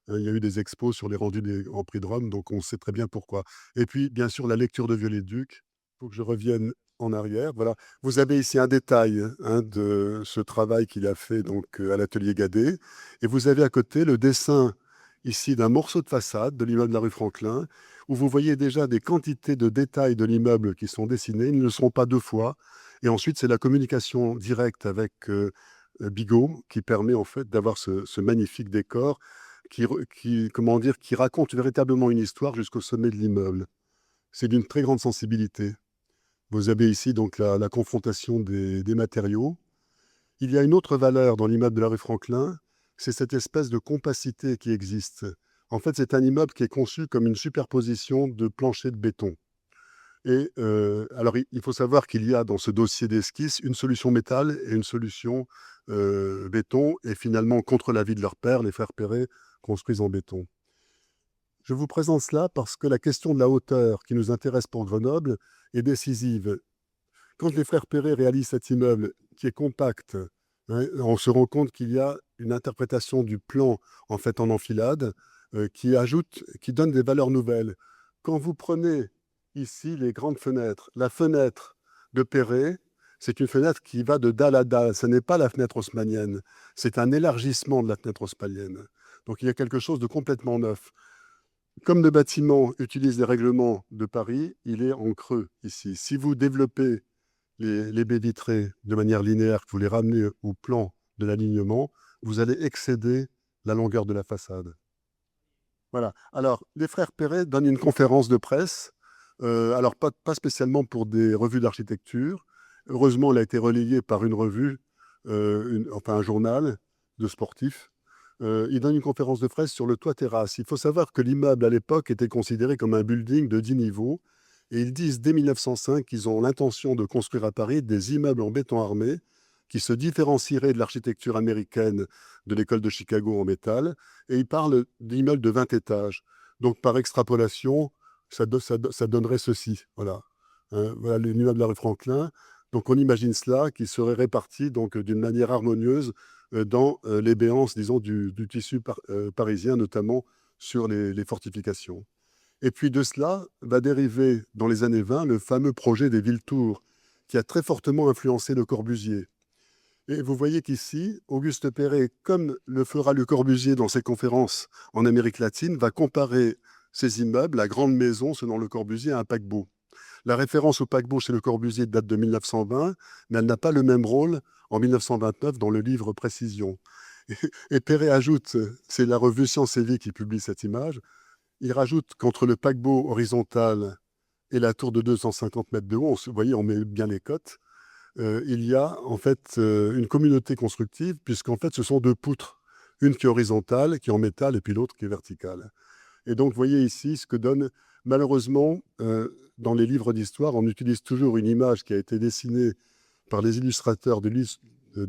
Il y a eu des expos sur les rendus des Grands Prix de Rome, donc on sait très bien pourquoi. Et puis, bien sûr, la lecture de Viollet-le-Duc. Il faut que je revienne en arrière. Voilà. Vous avez ici un détail de ce travail qu'il a fait donc, à l'atelier Gadet. Et vous avez à côté le dessin ici d'un morceau de façade de l'immeuble de la rue Franklin, où vous voyez déjà des quantités de détails de l'immeuble qui sont dessinés. Ils ne le seront pas deux fois. Et ensuite, c'est la communication directe avec Bigot qui permet en fait d'avoir ce magnifique décor comment dire, qui raconte véritablement une histoire jusqu'au sommet de l'immeuble. C'est d'une très grande sensibilité. Vous avez ici donc la confrontation des matériaux. Il y a une autre valeur dans l'immeuble de la rue Franklin, c'est cette espèce de compacité qui existe. En fait, c'est un immeuble qui est conçu comme une superposition de planchers de béton. Et alors, il faut savoir qu'il y a dans ce dossier d'esquisse une solution métal et une solution béton, et finalement, contre l'avis de leur père, les frères Perret construisent en béton. Je vous présente cela parce que la question de la hauteur qui nous intéresse pour Grenoble est décisive. Quand les frères Perret réalisent cet immeuble qui est compact, hein, on se rend compte qu'il y a une interprétation du plan en fait en enfilade qui donne des valeurs nouvelles. Quand vous prenez ici les grandes fenêtres, la fenêtre de Perret, c'est une fenêtre qui va de dalle à dalle. Ce n'est pas la fenêtre haussmannienne, c'est un élargissement de la fenêtre haussmannienne. Donc il y a quelque chose de complètement neuf. Comme le bâtiment utilise les règlements de Paris, il est en creux ici. Si vous développez les baies vitrées de manière linéaire, que vous les ramenez au plan de l'alignement, vous allez excéder la longueur de la façade. Voilà. Alors, les frères Perret donnent une conférence de presse, alors pas spécialement pour des revues d'architecture. Heureusement, elle a été relayée par une revue, un journal de sportifs. Ils donnent une conférence de presse sur le toit-terrasse. Il faut savoir que l'immeuble, à l'époque, était considéré comme un building de 10 niveaux. Et ils disent dès 1905 qu'ils ont l'intention de construire à Paris des immeubles en béton armé qui se différencieraient de l'architecture américaine de l'école de Chicago en métal. Et ils parlent d'immeubles de 20 étages. Donc, par extrapolation, ça donnerait ceci. Voilà. Voilà l'immeuble de la rue Franklin. Donc, on imagine cela qui serait réparti donc d'une manière harmonieuse dans les béances, disons, du tissu parisien, notamment sur les fortifications. Et puis de cela va dériver, dans les années 20, le fameux projet des villes-tours, qui a très fortement influencé Le Corbusier. Et vous voyez qu'ici, Auguste Perret, comme le fera Le Corbusier dans ses conférences en Amérique latine, va comparer ces immeubles, la grande maison, selon Le Corbusier, à un paquebot. La référence au paquebot chez Le Corbusier date de 1920, mais elle n'a pas le même rôle en 1929 dans le livre Précision. Et Perret ajoute, c'est la revue Science et Vie qui publie cette image, Il rajoute qu'entre le paquebot horizontal et la tour de 250 mètres de haut, vous voyez, on met bien les cotes, il y a en fait une communauté constructive, puisqu'en fait ce sont deux poutres, une qui est horizontale, qui est en métal, et puis l'autre qui est verticale. Et donc, vous voyez ici ce que donne, malheureusement, dans les livres d'histoire, on utilise toujours une image qui a été dessinée par les illustrateurs de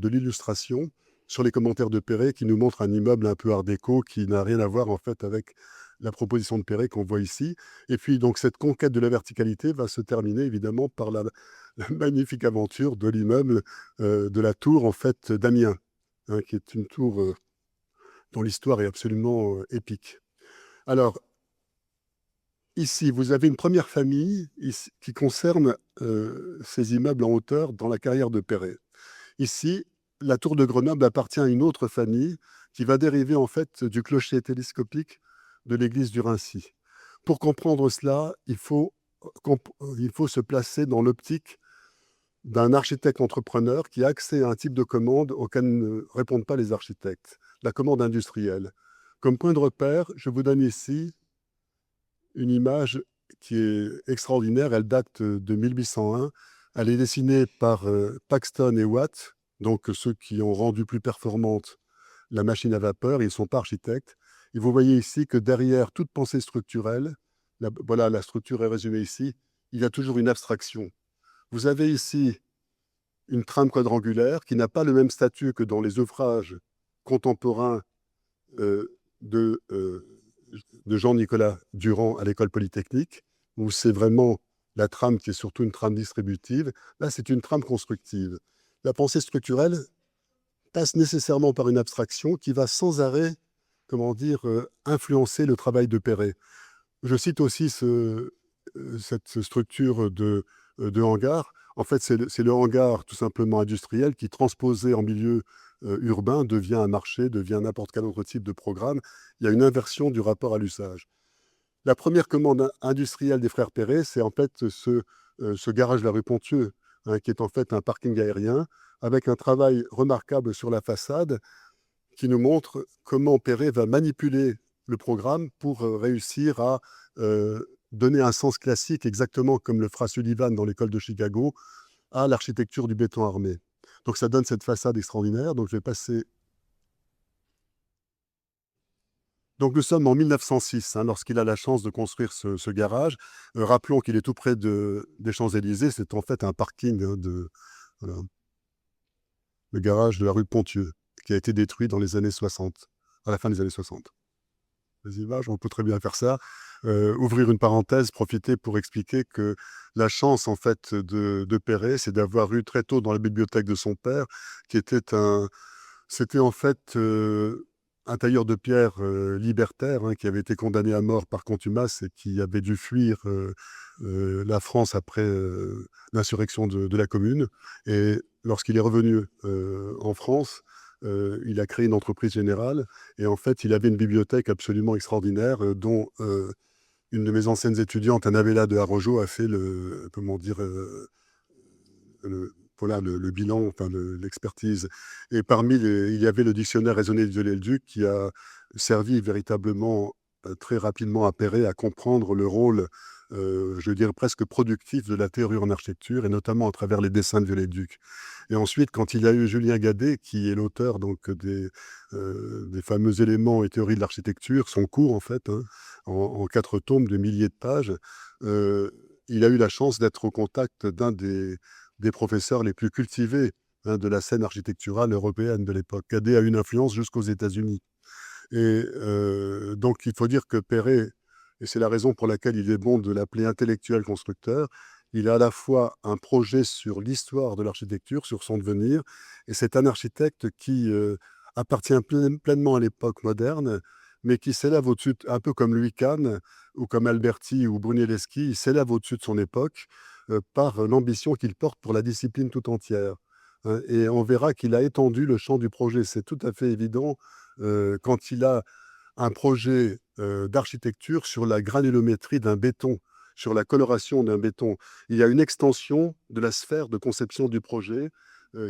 l'illustration sur les commentaires de Perret, qui nous montre un immeuble un peu art déco qui n'a rien à voir en fait avec la proposition de Perret qu'on voit ici. Et puis donc cette conquête de la verticalité va se terminer évidemment par la magnifique aventure de l'immeuble de la tour en fait d'Amiens, hein, qui est une tour dont l'histoire est absolument épique. Alors, ici, vous avez une première famille qui concerne ces immeubles en hauteur dans la carrière de Perret. Ici, la tour de Grenoble appartient à une autre famille qui va dériver en fait du clocher télescopique de l'église du Raincy. Pour comprendre cela, il faut se placer dans l'optique d'un architecte entrepreneur qui a accès à un type de commande auquel ne répondent pas les architectes, la commande industrielle. Comme point de repère, je vous donne ici une image qui est extraordinaire. Elle date de 1801. Elle est dessinée par Paxton et Watt, donc ceux qui ont rendu plus performante la machine à vapeur. Ils ne sont pas architectes. Et vous voyez ici que derrière toute pensée structurelle, voilà, la structure est résumée ici, il y a toujours une abstraction. Vous avez ici une trame quadrangulaire qui n'a pas le même statut que dans les ouvrages contemporains de Jean-Nicolas Durand à l'École polytechnique, où c'est vraiment la trame qui est surtout une trame distributive. Là, c'est une trame constructive. La pensée structurelle passe nécessairement par une abstraction qui va sans arrêt, comment dire, influencer le travail de Perret. Je cite aussi cette structure de hangar. En fait, c'est le hangar tout simplement industriel qui, transposé en milieu urbain, devient un marché, devient n'importe quel autre type de programme. Il y a une inversion du rapport à l'usage. La première commande industrielle des frères Perret, c'est en fait ce garage de la rue Pontieux, hein, qui est en fait un parking aérien, avec un travail remarquable sur la façade qui nous montre comment Perret va manipuler le programme pour réussir à donner un sens classique, exactement comme le fera Sullivan dans l'école de Chicago, à l'architecture du béton armé. Donc ça donne cette façade extraordinaire. Donc je vais passer. Donc nous sommes en 1906, hein, lorsqu'il a la chance de construire ce garage. Rappelons qu'il est tout près des Champs-Élysées. C'est en fait un parking, hein, voilà, le garage de la rue Pontieux, qui a été détruit dans les années 60, à la fin des années 60. Les images, on peut très bien faire ça. Ouvrir une parenthèse, profiter pour expliquer que la chance en fait de Perret, c'est d'avoir eu très tôt dans la bibliothèque de son père, qui était c'était en fait un tailleur de pierre libertaire, hein, qui avait été condamné à mort par contumace et qui avait dû fuir la France après l'insurrection de la Commune. Et lorsqu'il est revenu en France, il a créé une entreprise générale et en fait, il avait une bibliothèque absolument extraordinaire dont une de mes anciennes étudiantes, Annabella de Arrojo, a fait comment dire, voilà, le bilan, enfin l'expertise. Et parmi il y avait le dictionnaire raisonné de Viollet-le-Duc qui a servi véritablement très rapidement à Perret à comprendre le rôle, je dirais presque productif de la théorie en architecture, et notamment à travers les dessins de Viollet-le-Duc. Et ensuite, quand il a eu Julien Gadet, qui est l'auteur donc des fameux éléments et théories de l'architecture, son cours en fait, hein, en 4 tomes de milliers de pages, il a eu la chance d'être au contact d'un des professeurs les plus cultivés, hein, de la scène architecturale européenne de l'époque. Gadet a une influence jusqu'aux États-Unis. Et donc, il faut dire que Perret, et c'est la raison pour laquelle il est bon de l'appeler intellectuel constructeur, il a à la fois un projet sur l'histoire de l'architecture, sur son devenir, et c'est un architecte qui appartient pleinement à l'époque moderne, mais qui s'élève au-dessus, un peu comme Louis Kahn, ou comme Alberti ou Brunelleschi, il s'élève au-dessus de son époque par l'ambition qu'il porte pour la discipline tout entière, hein. Et on verra qu'il a étendu le champ du projet. C'est tout à fait évident quand il a un projet d'architecture sur la granulométrie d'un béton, sur la coloration d'un béton. Il y a une extension de la sphère de conception du projet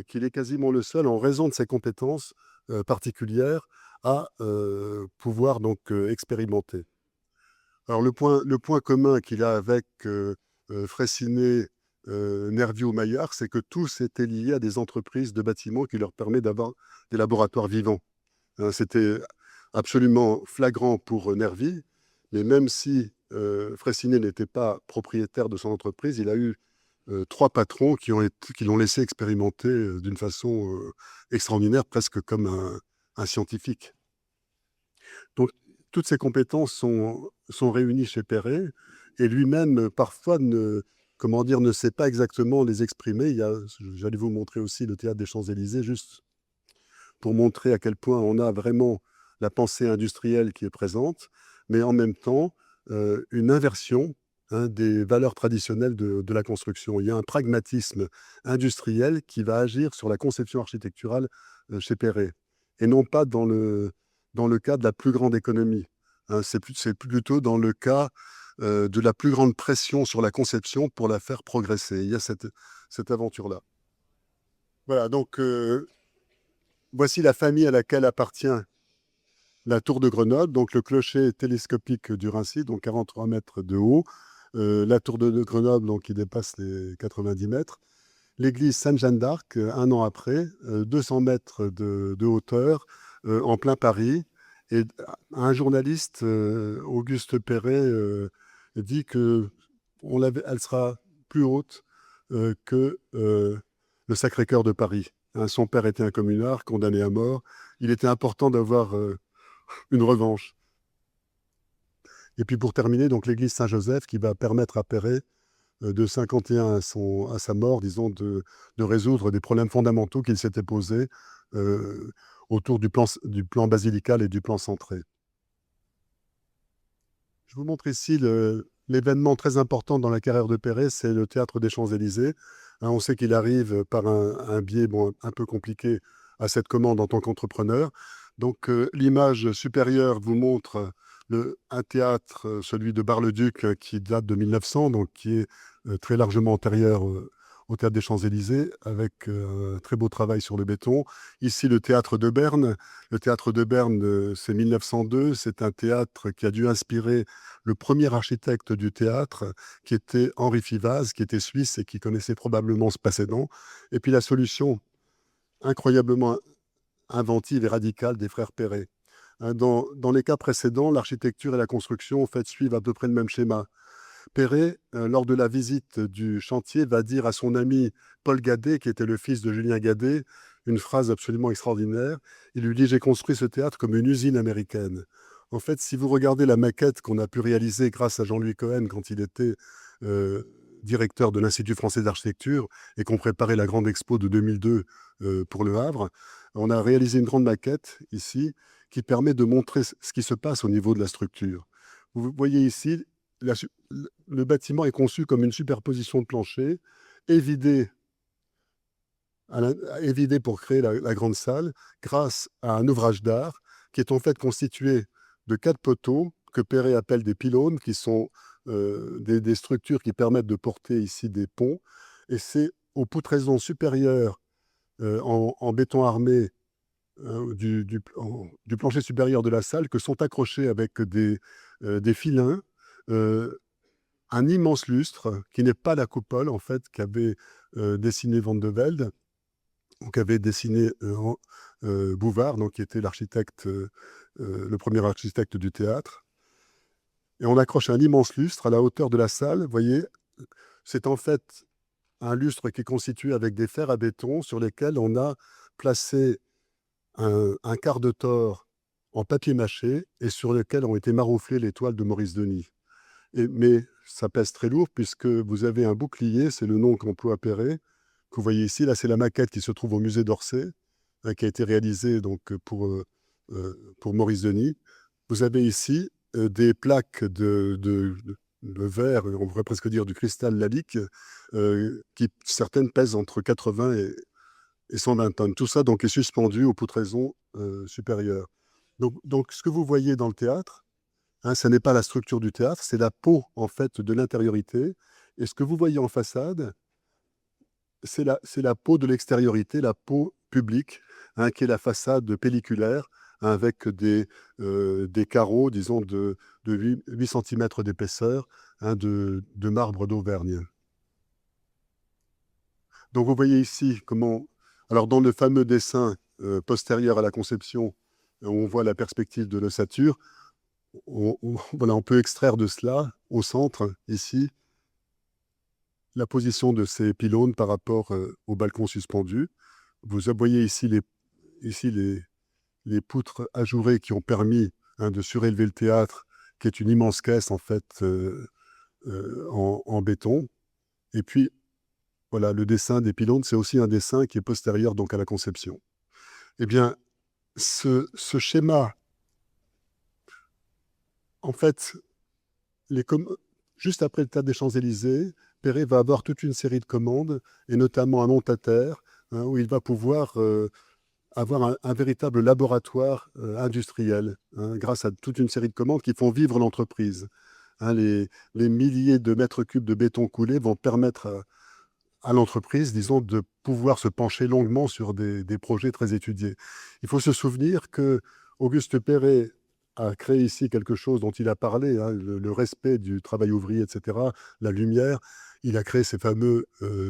qu'il est quasiment le seul, en raison de ses compétences particulières, à pouvoir donc expérimenter. Alors le point commun qu'il a avec Freycinet, Nervieux ou Maillard, c'est que tous étaient liés à des entreprises de bâtiments qui leur permettent d'avoir des laboratoires vivants. Hein, c'était absolument flagrant pour Nervieux, mais même si Freycinet n'était pas propriétaire de son entreprise, il a eu 3 patrons qui l'ont laissé expérimenter d'une façon extraordinaire, presque comme un scientifique. Donc, toutes ces compétences sont réunies chez Perret, et lui-même, parfois, ne sait pas exactement les exprimer. J'allais vous montrer aussi le théâtre des Champs-Élysées, juste pour montrer à quel point on a vraiment la pensée industrielle qui est présente, mais en même temps, une inversion des valeurs traditionnelles de la construction. Il y a un pragmatisme industriel qui va agir sur la conception architecturale chez Perret, et non pas dans le cas de la plus grande économie. Hein, c'est plutôt dans le cas de la plus grande pression sur la conception pour la faire progresser. Il y a cette aventure-là. Voilà, donc voici la famille à laquelle appartient la tour de Grenoble, donc le clocher télescopique du Raincy, donc 43 mètres de haut, la tour de Grenoble, donc, qui dépasse les 90 mètres, l'église Sainte-Jeanne d'Arc, un an après, 200 mètres de hauteur, en plein Paris. Et un journaliste, Auguste Perret, dit qu'elle sera plus haute que le Sacré-Cœur de Paris. Hein, son père était un communard condamné à mort. Il était important d'avoir une revanche. Et puis pour terminer, donc l'église Saint-Joseph qui va permettre à Perret, de 51 à sa mort, disons, de résoudre des problèmes fondamentaux qu'il s'était posés autour du plan basilical et du plan centré. Je vous montre ici l'événement très important dans la carrière de Perret, c'est le théâtre des Champs-Élysées. Hein, on sait qu'il arrive par un biais un peu compliqué à cette commande en tant qu'entrepreneur. Donc l'image supérieure vous montre un théâtre, celui de Bar-le-Duc, qui date de 1900, donc qui est très largement antérieur au théâtre des Champs-Élysées, avec un très beau travail sur le béton. Ici, le théâtre de Berne. Le théâtre de Berne, c'est 1902. C'est un théâtre qui a dû inspirer le premier architecte du théâtre, qui était Henri Fivaz, qui était suisse et qui connaissait probablement ce précédent. Et puis la solution incroyablement inventive et radicale des frères Perret. Hein, dans les cas précédents, l'architecture et la construction, en fait, suivent à peu près le même schéma. Perret, lors de la visite du chantier, va dire à son ami Paul Gadet, qui était le fils de Julien Gadet, une phrase absolument extraordinaire. Il lui dit « J'ai construit ce théâtre comme une usine américaine ». En fait, si vous regardez la maquette qu'on a pu réaliser grâce à Jean-Louis Cohen quand il était directeur de l'Institut français d'architecture et qu'on préparait la grande expo de 2002 pour Le Havre, on a réalisé une grande maquette ici qui permet de montrer ce qui se passe au niveau de la structure. Vous voyez ici, le bâtiment est conçu comme une superposition de planchers, évidé pour créer la grande salle, grâce à un ouvrage d'art qui est en fait constitué de 4 poteaux que Perret appelle des pylônes, qui sont des structures qui permettent de porter ici des ponts. Et c'est aux poutraisons supérieures en béton armé du plancher supérieur de la salle que sont accrochés avec des filins un immense lustre qui n'est pas la coupole en fait qu'avait dessiné Van de Velde, ou qu'avait dessiné Bouvard, donc qui était l'architecte, le premier architecte du théâtre. Et on accroche un immense lustre à la hauteur de la salle. Vous voyez, c'est en fait un lustre qui est constitué avec des fers à béton sur lesquels on a placé un quart de tore en papier mâché et sur lequel ont été marouflées les toiles de Maurice Denis. Mais ça pèse très lourd puisque vous avez un bouclier, c'est le nom qu'emploie Perret, que vous voyez ici. Là, c'est la maquette qui se trouve au musée d'Orsay, qui a été réalisée donc, pour Maurice Denis. Vous avez ici des plaques de verre, on pourrait presque dire du cristal lalique, qui certaines pèsent entre 80 et 120 tonnes. Tout ça donc, est suspendu aux poutraisons supérieures. Donc, ce que vous voyez dans le théâtre, hein, ce n'est pas la structure du théâtre, c'est la peau en fait de l'intériorité. Et ce que vous voyez en façade, c'est la peau de l'extériorité, la peau publique, hein, qui est la façade pelliculaire avec des carreaux, disons, de 8 cm d'épaisseur, de marbre d'Auvergne. Donc vous voyez ici comment, alors dans le fameux dessin postérieur à la conception, on voit la perspective de l'ossature. Voilà, on peut extraire de cela, au centre, ici, la position de ces pylônes par rapport au balcon suspendu. Vous voyez ici les poutres ajourées qui ont permis de surélever le théâtre, qui est une immense caisse en fait en béton. Et puis, voilà, le dessin des pylônes, c'est aussi un dessin qui est postérieur donc à la conception. Eh bien, ce schéma, en fait, juste après le Théâtre des Champs-Élysées, Perret va avoir toute une série de commandes, et notamment un montateur, où il va pouvoir avoir un véritable laboratoire industriel, grâce à toute une série de commandes qui font vivre l'entreprise. Les milliers de mètres cubes de béton coulé vont permettre à l'entreprise, disons, de pouvoir se pencher longuement sur des projets très étudiés. Il faut se souvenir que Auguste Perret a créé ici quelque chose dont il a parlé, le respect du travail ouvrier, etc., la lumière. Il a créé ces fameux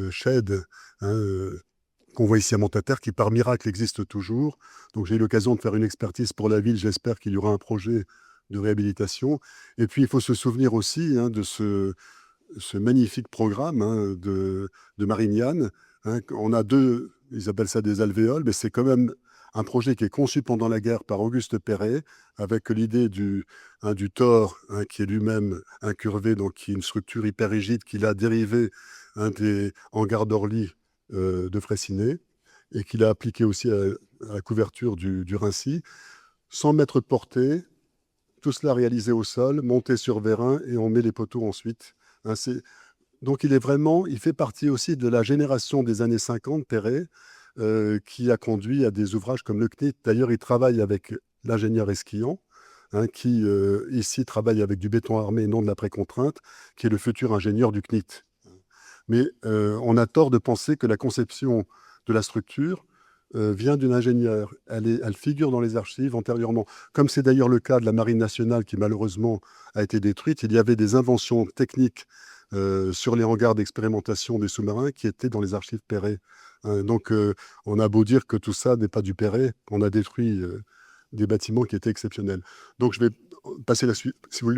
sheds qu'on voit ici à Montataire, qui par miracle existent toujours. Donc j'ai eu l'occasion de faire une expertise pour la ville. J'espère qu'il y aura un projet de réhabilitation. Et puis il faut se souvenir aussi de ce magnifique programme de Marignane. On a deux, ils appellent ça des alvéoles, mais c'est quand même un projet qui est conçu pendant la guerre par Auguste Perret, avec l'idée du tore, qui est lui-même incurvé, donc qui est une structure hyper rigide qu'il a dérivé des hangars d'Orly de Fraissinet, et qu'il a appliqué aussi à la couverture du Rincy, 100 mètres de portée, tout cela réalisé au sol, monté sur vérin, et on met les poteaux ensuite. Donc il fait partie aussi de la génération des années 50, Perret, qui a conduit à des ouvrages comme le CNIT. D'ailleurs, il travaille avec l'ingénieur Esquillan, qui ici travaille avec du béton armé et non de la précontrainte, qui est le futur ingénieur du CNIT. Mais on a tort de penser que la conception de la structure vient d'une ingénieure. Elle figure dans les archives antérieurement. Comme c'est d'ailleurs le cas de la Marine nationale qui malheureusement a été détruite, il y avait des inventions techniques sur les hangars d'expérimentation des sous-marins qui étaient dans les archives Perret. Donc on a beau dire que tout ça n'est pas du Perret, on a détruit des bâtiments qui étaient exceptionnels. Donc je vais passer si vous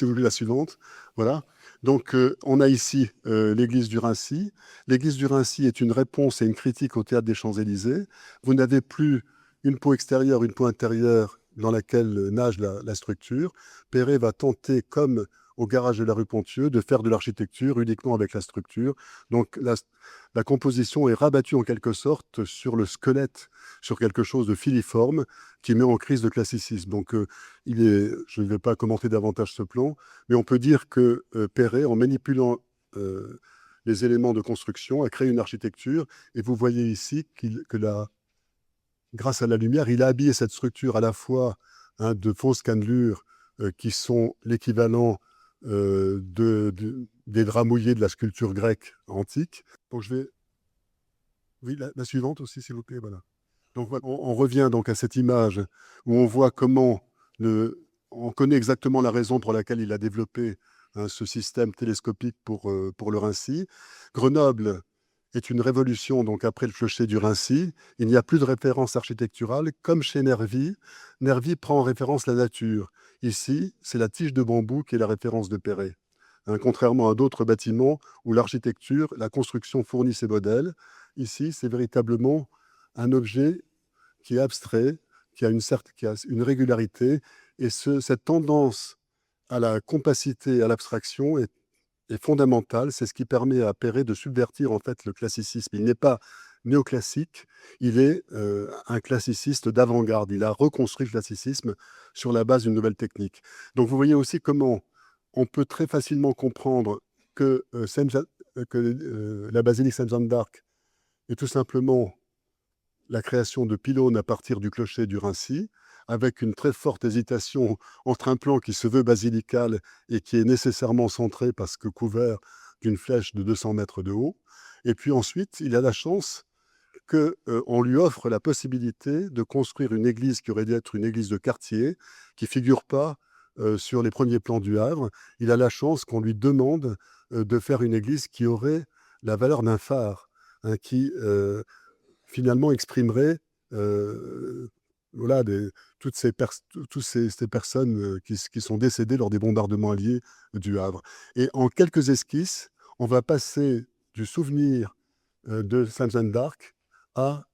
voulez, la suivante. Voilà. Donc on a ici l'église du Rincy. L'église du Rincy est une réponse et une critique au théâtre des Champs-Élysées. Vous n'avez plus une peau extérieure, une peau intérieure dans laquelle nage la structure. Perret va tenter, comme au garage de la rue Pontieux, de faire de l'architecture uniquement avec la structure. Donc la composition est rabattue en quelque sorte sur le squelette, sur quelque chose de filiforme qui met en crise de classicisme. Donc je ne vais pas commenter davantage ce plan, mais on peut dire que Perret, en manipulant les éléments de construction, a créé une architecture, et vous voyez ici grâce à la lumière, il a habillé cette structure à la fois de fausses cannelures qui sont l'équivalent des draps mouillés de la sculpture grecque antique. Donc je vais... Oui, la suivante aussi, s'il vous plaît. Voilà. Donc voilà, on revient donc à cette image où on voit comment on connaît exactement la raison pour laquelle il a développé ce système télescopique pour le Rincy. Grenoble est une révolution, donc après le clocher du Rincy. Il n'y a plus de référence architecturale. Comme chez Nervi, Nervi prend en référence la nature. Ici, c'est la tige de bambou qui est la référence de Perret. Contrairement à d'autres bâtiments où l'architecture, la construction fournit ses modèles, ici, c'est véritablement un objet qui est abstrait, qui a une régularité, et cette tendance à la compacité, à l'abstraction est fondamentale. C'est ce qui permet à Perret de subvertir en fait le classicisme. Il n'est pas néoclassique, il est un classiciste d'avant-garde. Il a reconstruit le classicisme sur la base d'une nouvelle technique. Donc vous voyez aussi comment on peut très facilement comprendre que la basilique Sainte-Jeanne d'Arc est tout simplement la création de pylônes à partir du clocher du Rincy, avec une très forte hésitation entre un plan qui se veut basilical et qui est nécessairement centré parce que couvert d'une flèche de 200 mètres de haut. Et puis ensuite, il a la chance qu'on lui offre la possibilité de construire une église qui aurait dû être une église de quartier, qui ne figure pas sur les premiers plans du Havre. Il a la chance qu'on lui demande de faire une église qui aurait la valeur d'un phare, hein, qui finalement exprimerait voilà, toutes ces personnes qui sont décédées lors des bombardements alliés du Havre. Et en quelques esquisses, on va passer du souvenir de Sainte Jeanne d'Arc à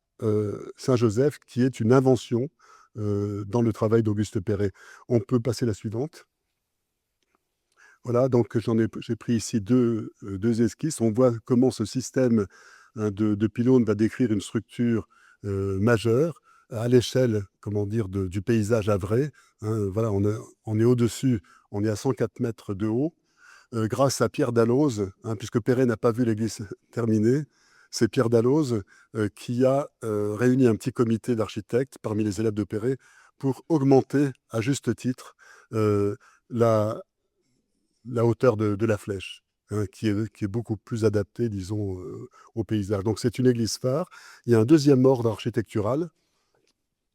Saint-Joseph, qui est une invention dans le travail d'Auguste Perret. On peut passer la suivante. Voilà, donc j'ai pris ici deux esquisses. On voit comment ce système, hein, de pylônes va décrire une structure majeure à l'échelle, comment dire, du paysage havrais. Hein. Voilà, on est au-dessus, on est à 104 mètres de haut, grâce à Pierre Dalloz, hein, puisque Perret n'a pas vu l'église terminée. C'est Pierre Dalloz qui a réuni un petit comité d'architectes parmi les élèves de Perret pour augmenter, à juste titre, la hauteur de la flèche, hein, qui est beaucoup plus adaptée, disons, au paysage. Donc c'est une église phare. Il y a un deuxième ordre architectural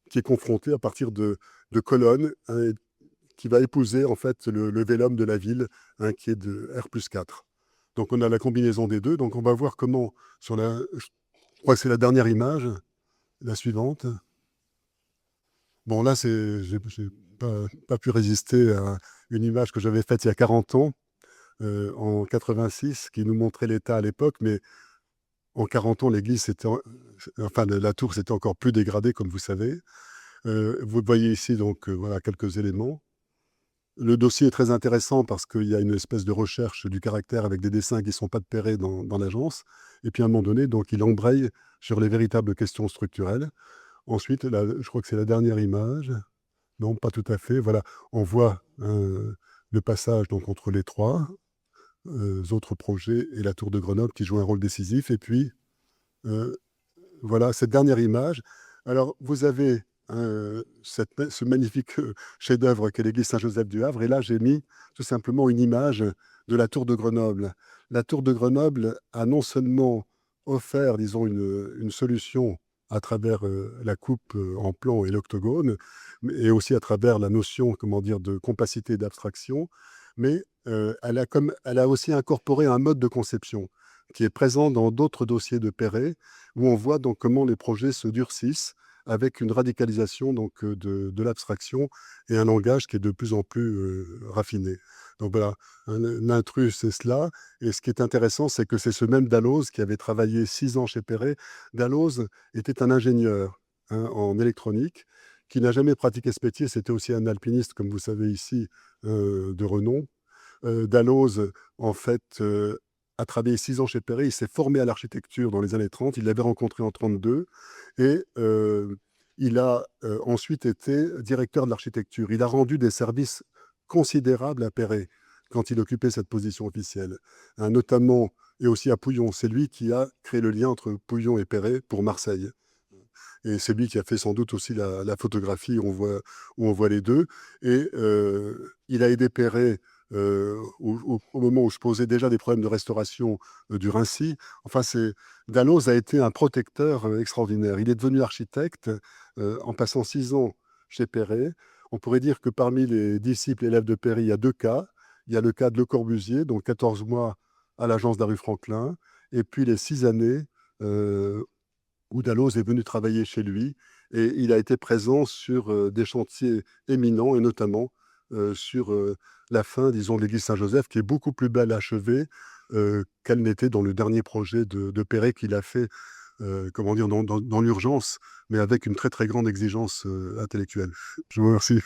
qui est confronté à partir de colonnes, hein, qui va épouser en fait le vélum de la ville, hein, qui est de R+4. Donc on a la combinaison des deux. Donc on va voir comment, je crois que c'est la dernière image, la suivante. Bon, là, j'ai pas pu résister à une image que j'avais faite il y a 40 ans, en 86, qui nous montrait l'état à l'époque, mais en 40 ans, l'église, enfin, la tour s'était encore plus dégradée, comme vous savez. Vous voyez ici, donc, voilà, quelques éléments. Le dossier est très intéressant parce qu'il y a une espèce de recherche du caractère avec des dessins qui ne sont pas de Perret dans l'agence. Et puis, à un moment donné, donc, il embraye sur les véritables questions structurelles. Ensuite, là, je crois que c'est la dernière image. Non, pas tout à fait. Voilà, on voit le passage donc, entre les trois autres projets et la tour de Grenoble qui joue un rôle décisif. Et puis, voilà, cette dernière image. Alors, vous avez ce magnifique chef-d'œuvre qu'est l'église Saint-Joseph du Havre. Et là, j'ai mis tout simplement une image de la tour de Grenoble. La tour de Grenoble a non seulement offert, disons, une solution à travers la coupe en plan et l'octogone, et aussi à travers la notion, comment dire, de compacité et d'abstraction, mais elle a aussi incorporé un mode de conception qui est présent dans d'autres dossiers de Perret, où on voit donc comment les projets se durcissent avec une radicalisation donc, de l'abstraction et un langage qui est de plus en plus raffiné. Donc voilà, l'intrus, c'est cela. Et ce qui est intéressant, c'est que c'est ce même Dalloz qui avait travaillé 6 ans chez Perret. Dalloz était un ingénieur, hein, en électronique qui n'a jamais pratiqué ce métier. C'était aussi un alpiniste, comme vous savez ici, de renom. Dalloz, en fait, a travaillé 6 ans chez Perret. Il s'est formé à l'architecture dans les années 30. Il l'avait rencontré en 32. Et il a ensuite été directeur de l'architecture. Il a rendu des services considérables à Perret quand il occupait cette position officielle, hein, notamment, et aussi à Pouillon. C'est lui qui a créé le lien entre Pouillon et Perret pour Marseille. Et c'est lui qui a fait sans doute aussi la photographie où on voit les deux. Et il a aidé Perret au moment où je posais déjà des problèmes de restauration du Rincy. Enfin, Dalloz a été un protecteur extraordinaire. Il est devenu architecte en passant 6 ans chez Perret. On pourrait dire que parmi les disciples élèves de Perret, il y a 2 cas. Il y a le cas de Le Corbusier, donc 14 mois à l'agence d'Harry Franklin, et puis les 6 années où Dalloz est venu travailler chez lui. Et il a été présent sur des chantiers éminents, et notamment sur la fin, disons, de l'église Saint-Joseph, qui est beaucoup plus belle achevée qu'elle n'était dans le dernier projet de Perret qu'il a fait, comment dire, dans l'urgence, mais avec une très très grande exigence intellectuelle. Je vous remercie.